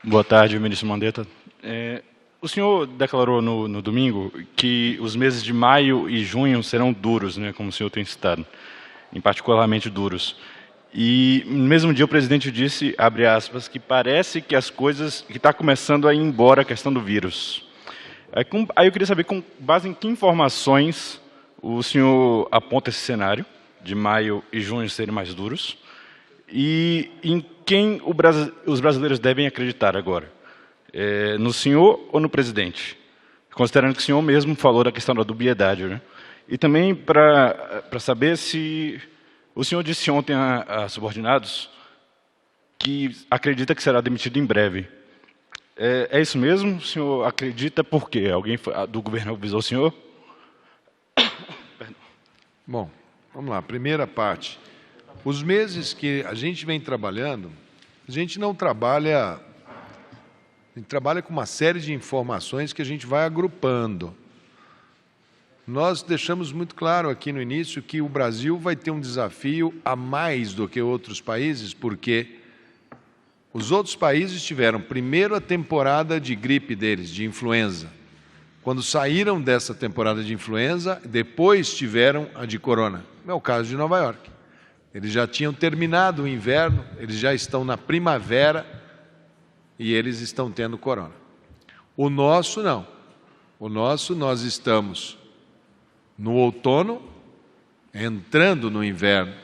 Boa tarde, ministro Mandetta. O senhor declarou no domingo que os meses de maio e junho serão duros, né, como o senhor tem citado, em particularmente duros. E no mesmo dia o presidente disse, abre aspas, que parece que as coisas, que está começando a ir embora a questão do vírus. Aí eu queria saber, com base em que informações o senhor aponta esse cenário de maio e junho serem mais duros e em quem os brasileiros devem acreditar agora? No senhor ou no presidente? Considerando que o senhor mesmo falou da questão da dubiedade, né? E também para saber se o senhor disse ontem a subordinados que acredita que será demitido em breve. É isso mesmo? O senhor acredita por quê? Alguém do governo avisou o senhor? Bom, vamos lá. Primeira parte. Os meses que a gente vem trabalhando, a gente não trabalha... A gente trabalha com uma série de informações que a gente vai agrupando. Nós deixamos muito claro aqui no início que o Brasil vai ter um desafio a mais do que outros países, porque os outros países tiveram primeiro a temporada de gripe deles, de influenza. Quando saíram dessa temporada de influenza, depois tiveram a de corona. É o caso de Nova York. Eles já tinham terminado o inverno, eles já estão na primavera e eles estão tendo corona. O nosso não. O nosso nós estamos no outono, entrando no inverno,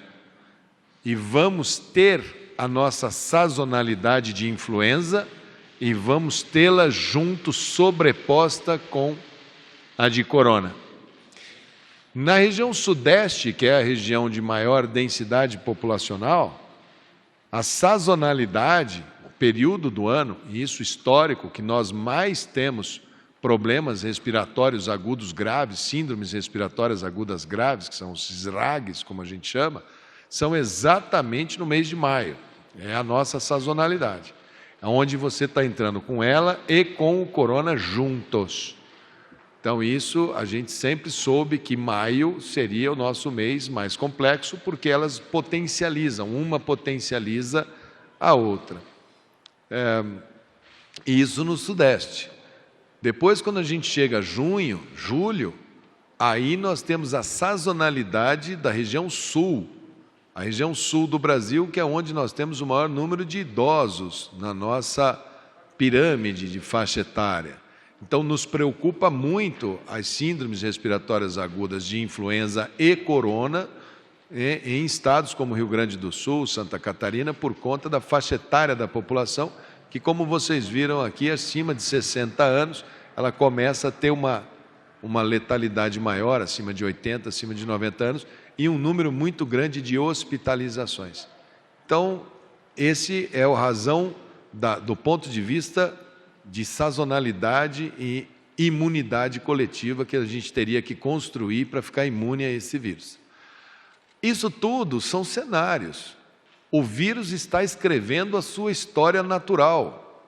e vamos ter a nossa sazonalidade de influenza e vamos tê-la junto, sobreposta com a de corona. Na região sudeste, que é a região de maior densidade populacional, a sazonalidade, o período do ano, e isso histórico, que nós mais temos problemas respiratórios agudos graves, síndromes respiratórias agudas graves, que são os SRAGs, como a gente chama, são exatamente no mês de maio. É a nossa sazonalidade, onde você está entrando com ela e com o corona juntos. Então isso a gente sempre soube que maio seria o nosso mês mais complexo, porque elas potencializam, uma potencializa a outra. Isso no sudeste. Depois, quando a gente chega a junho, julho, aí nós temos a sazonalidade da região sul. A região sul do Brasil, que é onde nós temos o maior número de idosos na nossa pirâmide de faixa etária. Então, nos preocupa muito as síndromes respiratórias agudas de influenza e corona em estados como Rio Grande do Sul, Santa Catarina, por conta da faixa etária da população, que, como vocês viram aqui, acima de 60 anos, ela começa a ter uma letalidade maior, acima de 80, acima de 90 anos, e um número muito grande de hospitalizações. Então, esse é a razão do ponto de vista de sazonalidade e imunidade coletiva que a gente teria que construir para ficar imune a esse vírus. Isso tudo são cenários. O vírus está escrevendo a sua história natural.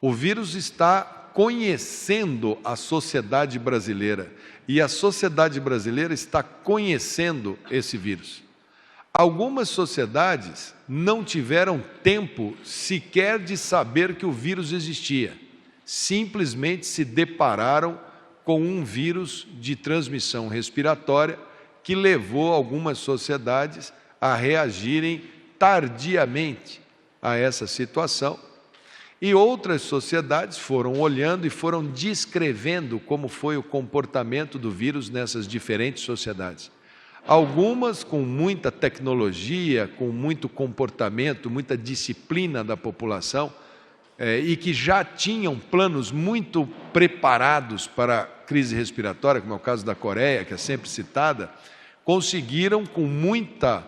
O vírus está conhecendo a sociedade brasileira e a sociedade brasileira está conhecendo esse vírus. Algumas sociedades não tiveram tempo sequer de saber que o vírus existia. Simplesmente se depararam com um vírus de transmissão respiratória que levou algumas sociedades a reagirem tardiamente a essa situação. E outras sociedades foram olhando e foram descrevendo como foi o comportamento do vírus nessas diferentes sociedades. Algumas com muita tecnologia, com muito comportamento, muita disciplina da população, e que já tinham planos muito preparados para a crise respiratória, como é o caso da Coreia, que é sempre citada, conseguiram, com muita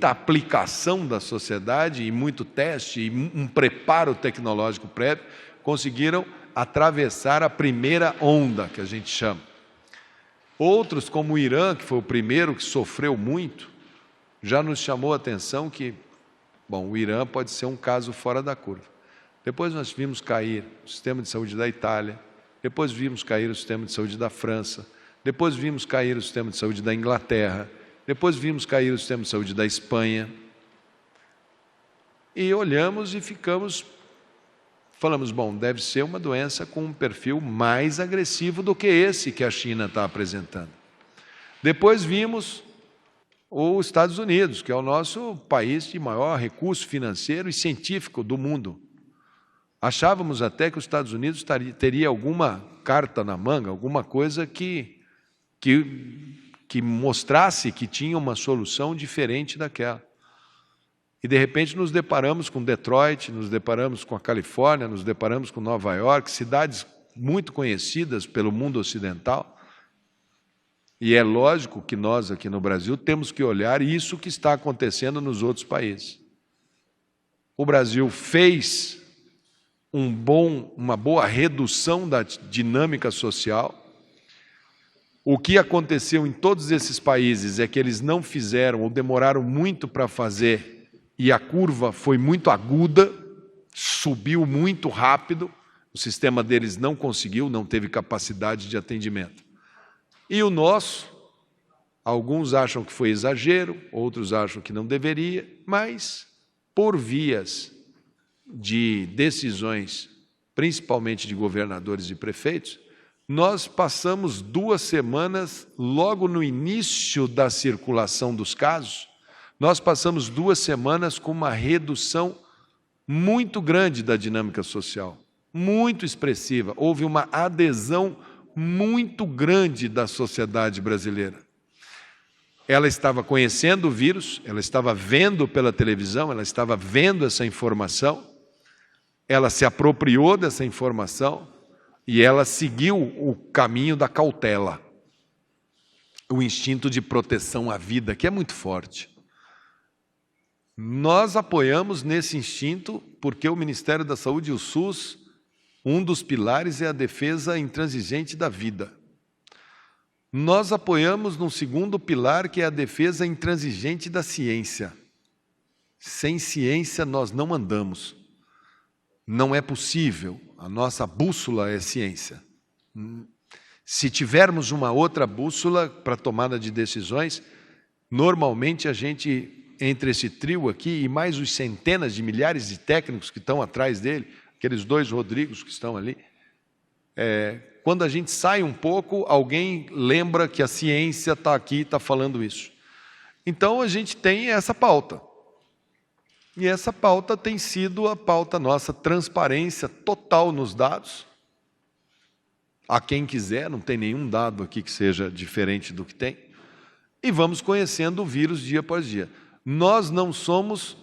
aplicação da sociedade e muito teste e um preparo tecnológico prévio, conseguiram atravessar a primeira onda, que a gente chama. Outros, como o Irã, que foi o primeiro que sofreu muito, já nos chamou a atenção que, bom, o Irã pode ser um caso fora da curva. Depois nós vimos cair o sistema de saúde da Itália, depois vimos cair o sistema de saúde da França, depois vimos cair o sistema de saúde da Inglaterra, depois vimos cair o sistema de saúde da Espanha. E olhamos e ficamos falamos, bom, deve ser uma doença com um perfil mais agressivo do que esse que a China está apresentando. Depois vimos os Estados Unidos, que é o nosso país de maior recurso financeiro e científico do mundo. Achávamos até que os Estados Unidos teria alguma carta na manga, alguma coisa que mostrasse que tinha uma solução diferente daquela. E, de repente, nos deparamos com Detroit, nos deparamos com a Califórnia, nos deparamos com Nova York, cidades muito conhecidas pelo mundo ocidental. E é lógico que nós, aqui no Brasil, temos que olhar isso que está acontecendo nos outros países. O Brasil fez uma boa redução da dinâmica social. O que aconteceu em todos esses países é que eles não fizeram ou demoraram muito para fazer e a curva foi muito aguda, subiu muito rápido, o sistema deles não conseguiu, não teve capacidade de atendimento. E o nosso, alguns acham que foi exagero, outros acham que não deveria, mas por vias de decisões, principalmente de governadores e prefeitos, nós passamos 2 semanas, logo no início da circulação dos casos, nós passamos 2 semanas com uma redução muito grande da dinâmica social, muito expressiva. Houve uma adesão muito grande da sociedade brasileira. Ela estava conhecendo o vírus, ela estava vendo pela televisão, ela estava vendo essa informação, ela se apropriou dessa informação e ela seguiu o caminho da cautela, o instinto de proteção à vida, que é muito forte. Nós apoiamos nesse instinto porque o Ministério da Saúde e o SUS, um dos pilares é a defesa intransigente da vida. Nós apoiamos num segundo pilar que é a defesa intransigente da ciência. Sem ciência nós não andamos. Não é possível. A nossa bússola é ciência. Se tivermos uma outra bússola para tomada de decisões, normalmente a gente, entre esse trio aqui e mais os centenas de milhares de técnicos que estão atrás dele, aqueles 2 Rodrigos que estão ali, quando a gente sai um pouco, alguém lembra que a ciência está aqui e está falando isso. Então, a gente tem essa pauta. E essa pauta tem sido a pauta nossa, transparência total nos dados. A quem quiser, não tem nenhum dado aqui que seja diferente do que tem. E vamos conhecendo o vírus dia após dia. Nós não somos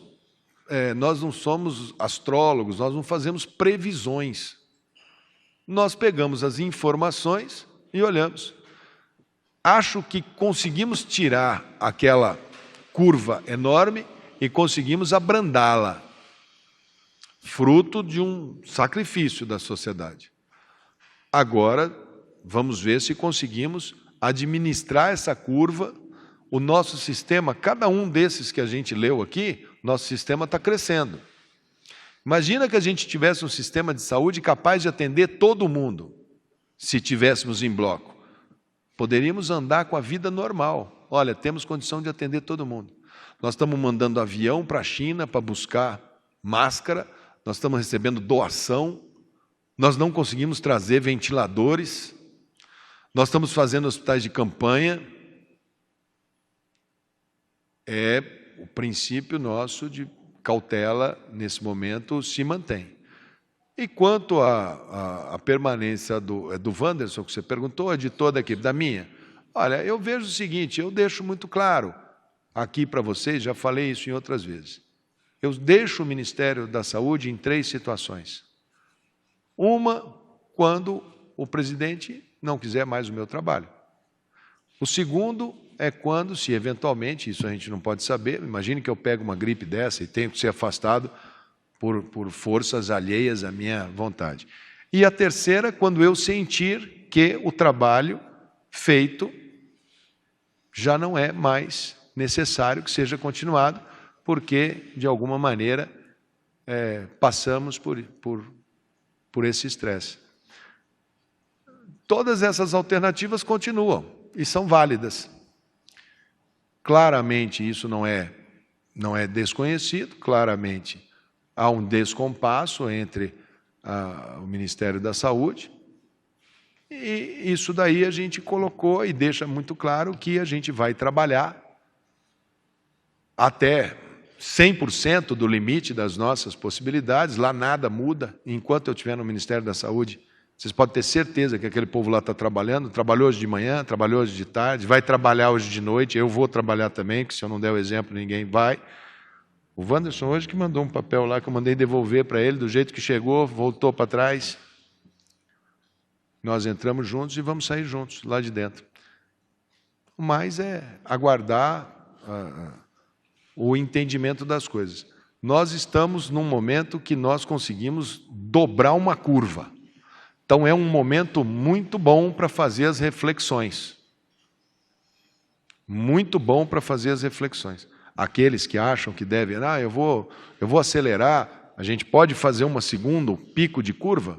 astrólogos, nós não fazemos previsões. Nós pegamos as informações e olhamos. Acho que conseguimos tirar aquela curva enorme e conseguimos abrandá-la, fruto de um sacrifício da sociedade. Agora, vamos ver se conseguimos administrar essa curva. O nosso sistema, cada um desses que a gente leu aqui, nosso sistema está crescendo. Imagina que a gente tivesse um sistema de saúde capaz de atender todo mundo, se tivéssemos em bloco. Poderíamos andar com a vida normal. Olha, temos condição de atender todo mundo. Nós estamos mandando avião para a China para buscar máscara, nós estamos recebendo doação, nós não conseguimos trazer ventiladores, nós estamos fazendo hospitais de campanha. O princípio nosso de cautela, nesse momento, se mantém. E quanto à permanência do Wanderson, que você perguntou, de toda a equipe, da minha, olha, eu vejo o seguinte, eu deixo muito claro aqui para vocês, já falei isso em outras vezes, eu deixo o Ministério da Saúde em 3 situações. Uma, quando o presidente não quiser mais o meu trabalho. O segundo é quando, se eventualmente, isso a gente não pode saber, imagine que eu pego uma gripe dessa e tenho que ser afastado por forças alheias à minha vontade. E a terceira, quando eu sentir que o trabalho feito já não é mais necessário que seja continuado, porque, de alguma maneira, passamos por esse estresse. Todas essas alternativas continuam e são válidas. Claramente, isso não é desconhecido, claramente há um descompasso entre o Ministério da Saúde. E isso daí a gente colocou e deixa muito claro que a gente vai trabalhar até 100% do limite das nossas possibilidades. Lá nada muda. Enquanto eu estiver no Ministério da Saúde, vocês podem ter certeza que aquele povo lá está trabalhando. Trabalhou hoje de manhã, trabalhou hoje de tarde, vai trabalhar hoje de noite. Eu vou trabalhar também, porque se eu não der o exemplo, ninguém vai. O Wanderson hoje que mandou um papel lá que eu mandei devolver para ele, do jeito que chegou, voltou para trás. Nós entramos juntos e vamos sair juntos, lá de dentro. O mais é aguardar o entendimento das coisas. Nós estamos num momento que nós conseguimos dobrar uma curva. Então é um momento muito bom para fazer as reflexões. Muito bom para fazer as reflexões. Aqueles que acham que devem, eu vou acelerar, a gente pode fazer uma segunda pico de curva?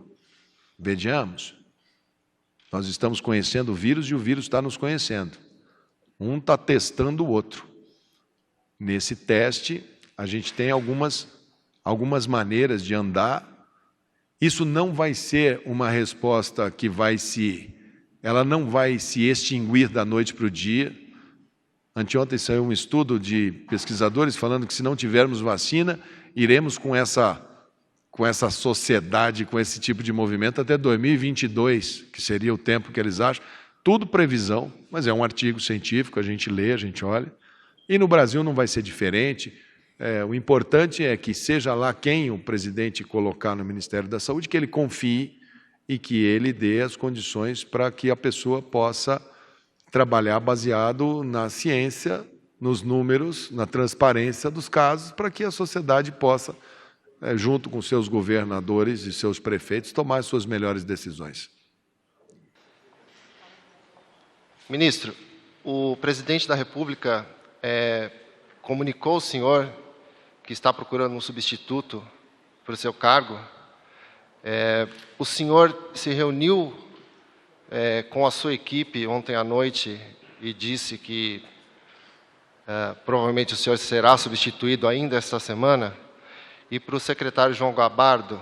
Vejamos. Nós estamos conhecendo o vírus e o vírus está nos conhecendo. Um está testando o outro. Nesse teste, a gente tem algumas maneiras de andar. Isso não vai ser uma resposta que ela não vai se extinguir da noite para o dia. Anteontem saiu um estudo de pesquisadores falando que se não tivermos vacina, iremos com essa sociedade, com esse tipo de movimento até 2022, que seria o tempo que eles acham. Tudo previsão, mas é um artigo científico, a gente lê, a gente olha. E no Brasil não vai ser diferente. O importante é que seja lá quem o presidente colocar no Ministério da Saúde, que ele confie e que ele dê as condições para que a pessoa possa trabalhar baseado na ciência, nos números, na transparência dos casos, para que a sociedade possa, junto com seus governadores e seus prefeitos, tomar as suas melhores decisões. Ministro, o presidente da República comunicou ao senhor que está procurando um substituto para o seu cargo. O senhor se reuniu com a sua equipe ontem à noite e disse que provavelmente o senhor será substituído ainda esta semana. E para o secretário João Gabardo,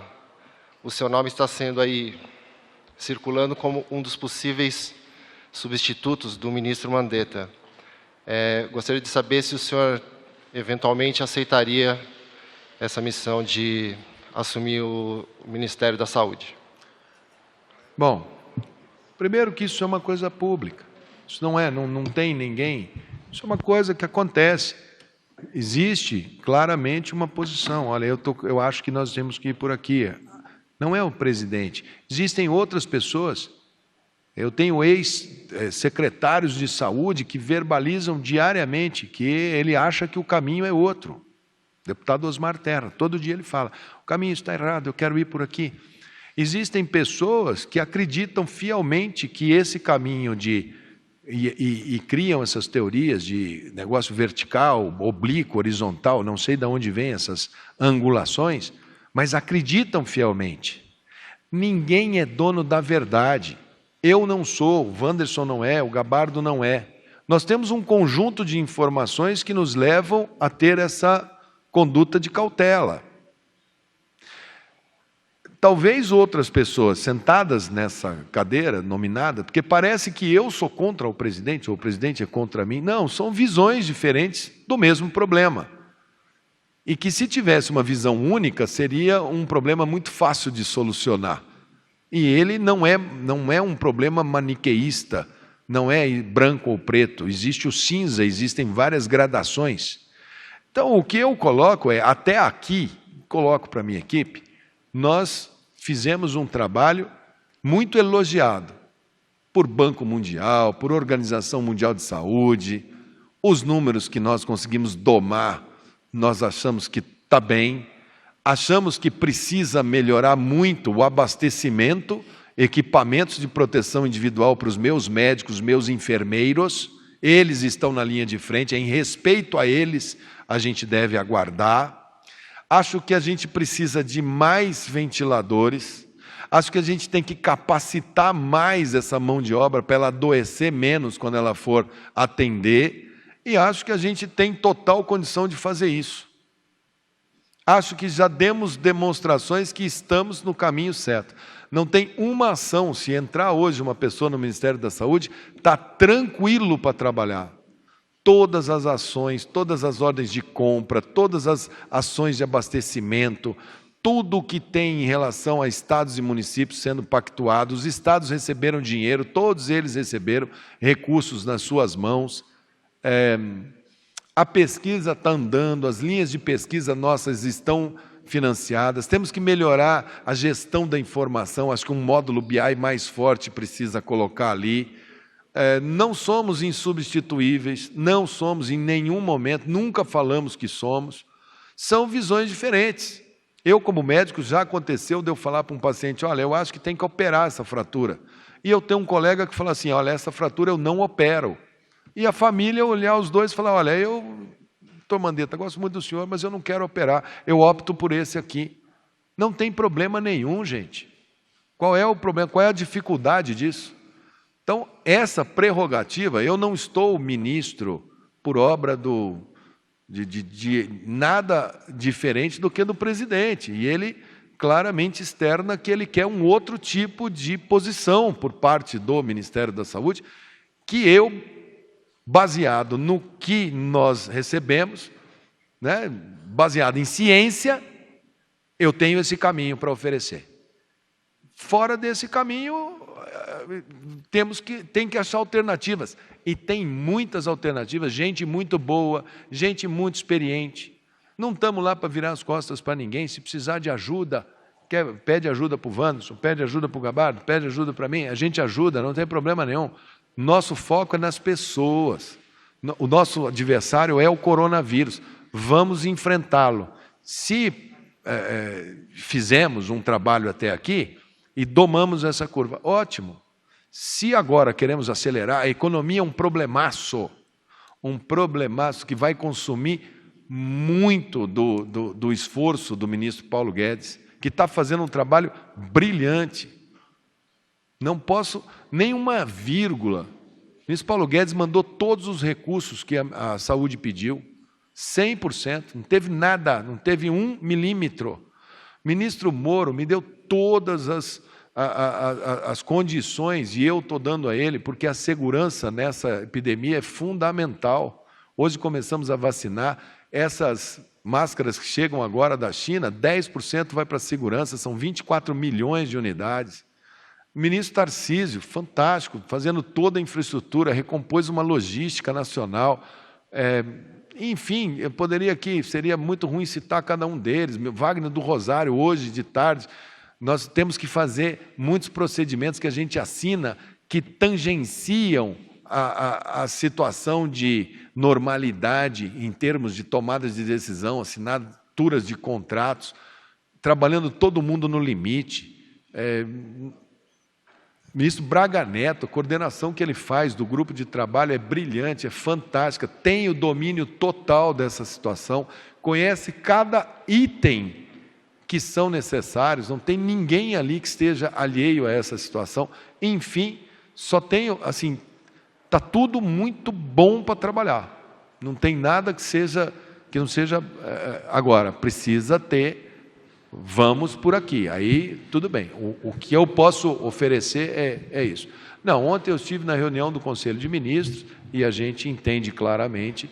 o seu nome está sendo aí circulando como um dos possíveis substitutos do ministro Mandetta. Gostaria de saber se o senhor eventualmente aceitaria essa missão de assumir o Ministério da Saúde. Bom, primeiro que isso é uma coisa pública. Isso não tem ninguém. Isso é uma coisa que acontece. Existe claramente uma posição. Olha, eu acho que nós temos que ir por aqui. Não é o presidente. Existem outras pessoas. Eu tenho ex-secretários de saúde que verbalizam diariamente que ele acha que o caminho é outro. Deputado Osmar Terra, todo dia ele fala, o caminho está errado, eu quero ir por aqui. Existem pessoas que acreditam fielmente que esse caminho e criam essas teorias de negócio vertical, oblíquo, horizontal, não sei de onde vêm essas angulações, mas acreditam fielmente. Ninguém é dono da verdade. Eu não sou, o Wanderson não é, o Gabardo não é. Nós temos um conjunto de informações que nos levam a ter essa conduta de cautela. Talvez outras pessoas sentadas nessa cadeira nominada, porque parece que eu sou contra o presidente, ou o presidente é contra mim. Não, são visões diferentes do mesmo problema. E que se tivesse uma visão única, seria um problema muito fácil de solucionar. E ele não é um problema maniqueísta, não é branco ou preto, existe o cinza, existem várias gradações. Então, o que eu coloco até aqui, coloco para a minha equipe, nós fizemos um trabalho muito elogiado por Banco Mundial, por Organização Mundial de Saúde, os números que nós conseguimos domar, nós achamos que está bem, achamos que precisa melhorar muito o abastecimento, equipamentos de proteção individual para os meus médicos, meus enfermeiros, eles estão na linha de frente, em respeito a eles, a gente deve aguardar. Acho que a gente precisa de mais ventiladores, acho que a gente tem que capacitar mais essa mão de obra para ela adoecer menos quando ela for atender, e acho que a gente tem total condição de fazer isso. Acho que já demos demonstrações que estamos no caminho certo. Não tem uma ação, se entrar hoje uma pessoa no Ministério da Saúde, está tranquilo para trabalhar. Todas as ações, todas as ordens de compra, todas as ações de abastecimento, tudo o que tem em relação a estados e municípios sendo pactuados, os estados receberam dinheiro, todos eles receberam recursos nas suas mãos. A pesquisa está andando, as linhas de pesquisa nossas estão financiadas, temos que melhorar a gestão da informação, acho que um módulo BI mais forte precisa colocar ali. Não somos insubstituíveis, não somos em nenhum momento, nunca falamos que somos, são visões diferentes. Eu, como médico, já aconteceu de eu falar para um paciente, olha, eu acho que tem que operar essa fratura. E eu tenho um colega que fala assim, olha, essa fratura eu não opero. E a família olhar os dois e falar, olha, eu, doutor Mandetta, gosto muito do senhor, mas eu não quero operar, eu opto por esse aqui. Não tem problema nenhum, gente. Qual é o problema? Qual é a dificuldade disso? Então, essa prerrogativa, eu não estou ministro por obra de nada diferente do que do presidente. E ele claramente externa que ele quer um outro tipo de posição por parte do Ministério da Saúde, que eu, baseado no que nós recebemos, né, baseado em ciência, eu tenho esse caminho para oferecer. Fora desse caminho, tem que achar alternativas. E tem muitas alternativas, gente muito boa, gente muito experiente. Não estamos lá para virar as costas para ninguém. Se precisar de ajuda, pede ajuda para o Wanderson, pede ajuda para o Gabardo, pede ajuda para mim, a gente ajuda, não tem problema nenhum. Nosso foco é nas pessoas. O nosso adversário é o coronavírus. Vamos enfrentá-lo. Se fizemos um trabalho até aqui e domamos essa curva, ótimo. Se agora queremos acelerar, a economia é um problemaço que vai consumir muito do esforço do ministro Paulo Guedes, que está fazendo um trabalho brilhante. Não posso, nem uma vírgula. O ministro Paulo Guedes mandou todos os recursos que a saúde pediu, 100%, não teve nada, não teve 1 milímetro. O ministro Moro me deu todas as condições, e eu estou dando a ele, porque a segurança nessa epidemia é fundamental. Hoje começamos a vacinar, essas máscaras que chegam agora da China, 10% vai para a segurança, são 24 milhões de unidades. O ministro Tarcísio, fantástico, fazendo toda a infraestrutura, recompôs uma logística nacional. Enfim, eu poderia aqui, seria muito ruim citar cada um deles. Wagner do Rosário, hoje de tarde, nós temos que fazer muitos procedimentos que a gente assina que tangenciam a situação de normalidade em termos de tomadas de decisão, assinaturas de contratos, trabalhando todo mundo no limite. Ministro Braga Neto, a coordenação que ele faz do grupo de trabalho é brilhante, é fantástica, tem o domínio total dessa situação, conhece cada item que são necessários, não tem ninguém ali que esteja alheio a essa situação. Enfim, só tenho, assim, está tudo muito bom para trabalhar. Não tem nada que não seja agora, precisa ter. Vamos por aqui, aí tudo bem. O que eu posso oferecer é isso. Não, ontem eu estive na reunião do Conselho de Ministros e a gente entende claramente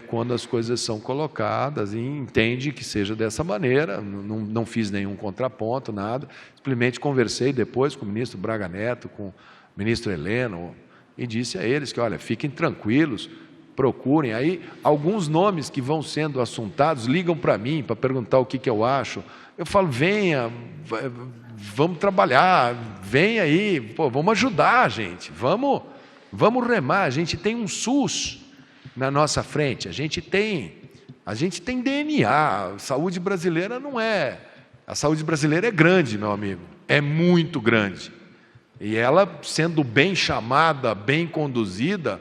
quando as coisas são colocadas e entende que seja dessa maneira, não fiz nenhum contraponto, nada, simplesmente conversei depois com o ministro Braga Neto, com o ministro Heleno, e disse a eles que, olha, fiquem tranquilos, procurem. Aí, alguns nomes que vão sendo assuntados ligam para mim para perguntar o que eu acho. Eu falo, venha, vamos trabalhar, vem aí, pô, vamos ajudar, gente, vamos remar. A gente tem um SUS na nossa frente, a gente tem DNA, a saúde brasileira não é... A saúde brasileira é grande, meu amigo, é muito grande. E ela, sendo bem chamada, bem conduzida,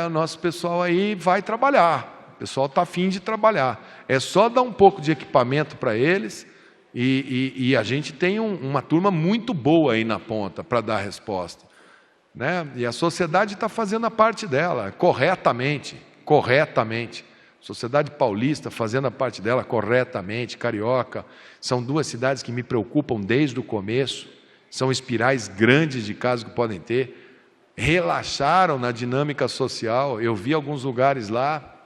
o nosso pessoal aí vai trabalhar. O pessoal está afim de trabalhar. É só dar um pouco de equipamento para eles e a gente tem uma turma muito boa aí na ponta para dar a resposta. Né? E a sociedade está fazendo a parte dela, corretamente. Sociedade Paulista fazendo a parte dela corretamente, Carioca, são duas cidades que me preocupam desde o começo, são espirais grandes de casos que podem ter, relaxaram na dinâmica social. Eu vi alguns lugares lá,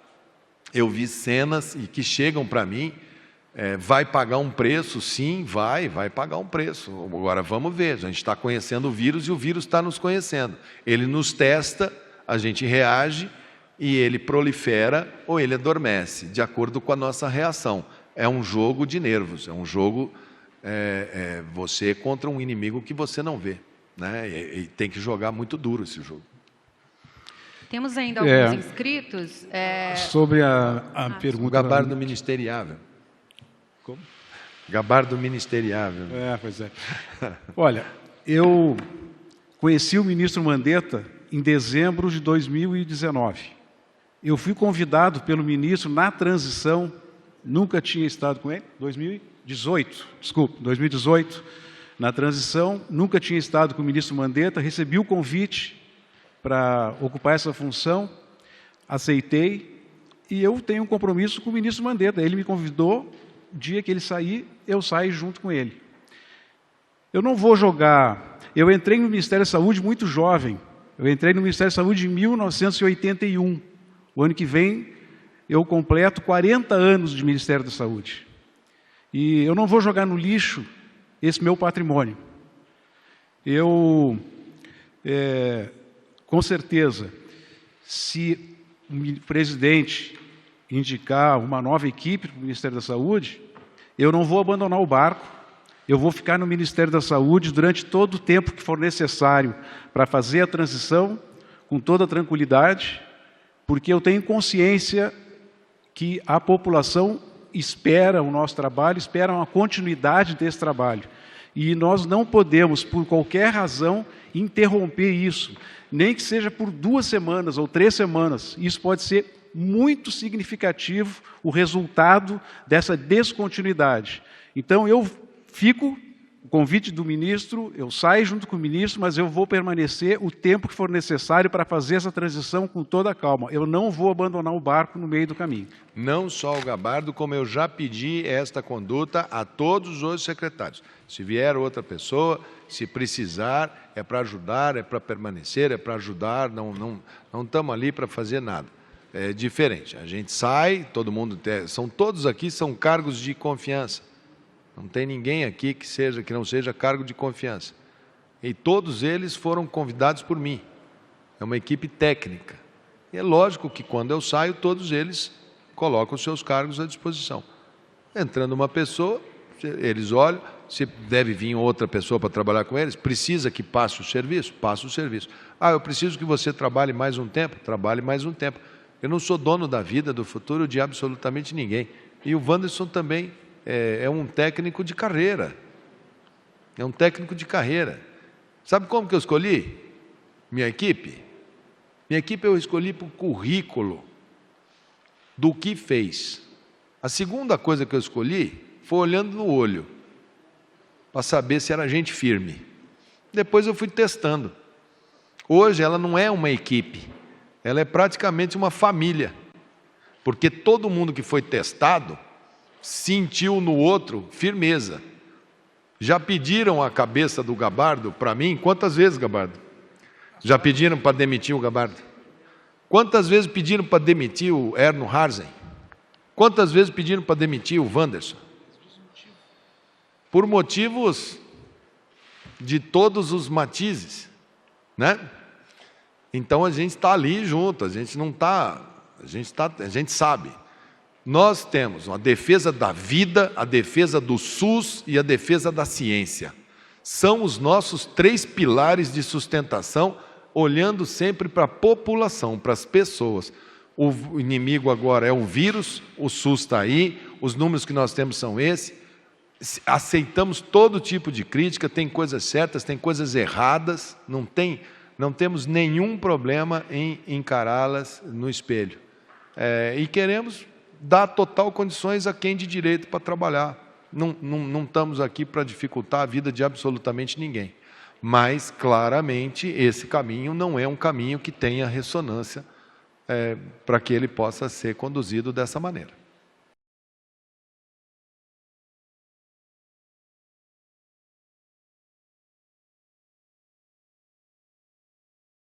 eu vi cenas e que chegam para mim, vai pagar um preço? Sim, vai pagar um preço. Agora vamos ver, a gente está conhecendo o vírus e o vírus está nos conhecendo. Ele nos testa, a gente reage e ele prolifera ou ele adormece, de acordo com a nossa reação. É um jogo de nervos, é um jogo você contra um inimigo que você não vê, né? E tem que jogar muito duro esse jogo. Temos ainda alguns inscritos. Sobre a pergunta... O gabardo ministeriável. Como? Gabardo ministeriável. Pois é. Olha, eu conheci o ministro Mandetta em dezembro de 2019. Eu fui convidado pelo ministro na transição, nunca tinha estado com ele, 2018, na transição, nunca tinha estado com o ministro Mandetta, recebi o convite para ocupar essa função, aceitei, e eu tenho um compromisso com o ministro Mandetta. Ele me convidou, o dia que ele sair, eu saio junto com ele. Eu não vou jogar... Eu entrei no Ministério da Saúde muito jovem. Eu entrei no Ministério da Saúde em 1981. O ano que vem, eu completo 40 anos de Ministério da Saúde. E eu não vou jogar no lixo esse meu patrimônio. Eu, com certeza, se o presidente indicar uma nova equipe para o Ministério da Saúde, eu não vou abandonar o barco, eu vou ficar no Ministério da Saúde durante todo o tempo que for necessário para fazer a transição com toda tranquilidade, porque eu tenho consciência que a população espera o nosso trabalho, espera uma continuidade desse trabalho. E nós não podemos, por qualquer razão, interromper isso, nem que seja por 2 semanas ou 3 semanas. Isso pode ser muito significativo, o resultado dessa descontinuidade. Então, eu fico, o convite do ministro, eu saio junto com o ministro, mas eu vou permanecer o tempo que for necessário para fazer essa transição com toda a calma. Eu não vou abandonar o barco no meio do caminho. Não só o gabardo, como eu já pedi esta conduta a todos os secretários. Se vier outra pessoa, se precisar, é para ajudar, é para permanecer, é para ajudar, não estamos ali para fazer nada. É diferente, a gente sai, todo mundo, todos aqui são cargos de confiança. Não tem ninguém aqui que não seja cargo de confiança. E todos eles foram convidados por mim. É uma equipe técnica. E é lógico que quando eu saio, todos eles colocam os seus cargos à disposição. Entrando uma pessoa, eles olham, se deve vir outra pessoa para trabalhar com eles, precisa que passe o serviço? Passa o serviço. Ah, eu preciso que você trabalhe mais um tempo? Trabalhe mais um tempo. Eu não sou dono da vida, do futuro de absolutamente ninguém. E o Wanderson também é um técnico de carreira. É um técnico de carreira. Sabe como que eu escolhi minha equipe? Minha equipe eu escolhi por currículo do que fez. A segunda coisa que eu escolhi foi olhando no olho, para saber se era gente firme. Depois eu fui testando. Hoje ela não é uma equipe, ela é praticamente uma família. Porque todo mundo que foi testado sentiu no outro firmeza. Já pediram a cabeça do gabardo para mim? Quantas vezes, gabardo? Já pediram para demitir o gabardo? Quantas vezes pediram para demitir o Erno Harzen? Quantas vezes pediram para demitir o Wanderson? Por motivos de todos os matizes, né? Então a gente está ali junto, a gente não está, a gente sabe. Nós temos a defesa da vida, a defesa do SUS e a defesa da ciência. São os nossos 3 pilares de sustentação, olhando sempre para a população, para as pessoas. O inimigo agora é o vírus, o SUS está aí, os números que nós temos são esses. Aceitamos todo tipo de crítica, tem coisas certas, tem coisas erradas, não temos nenhum problema em encará-las no espelho. E queremos dar total condições a quem de direito para trabalhar. Não estamos aqui para dificultar a vida de absolutamente ninguém. Mas, claramente, esse caminho não é um caminho que tenha ressonância para que ele possa ser conduzido dessa maneira.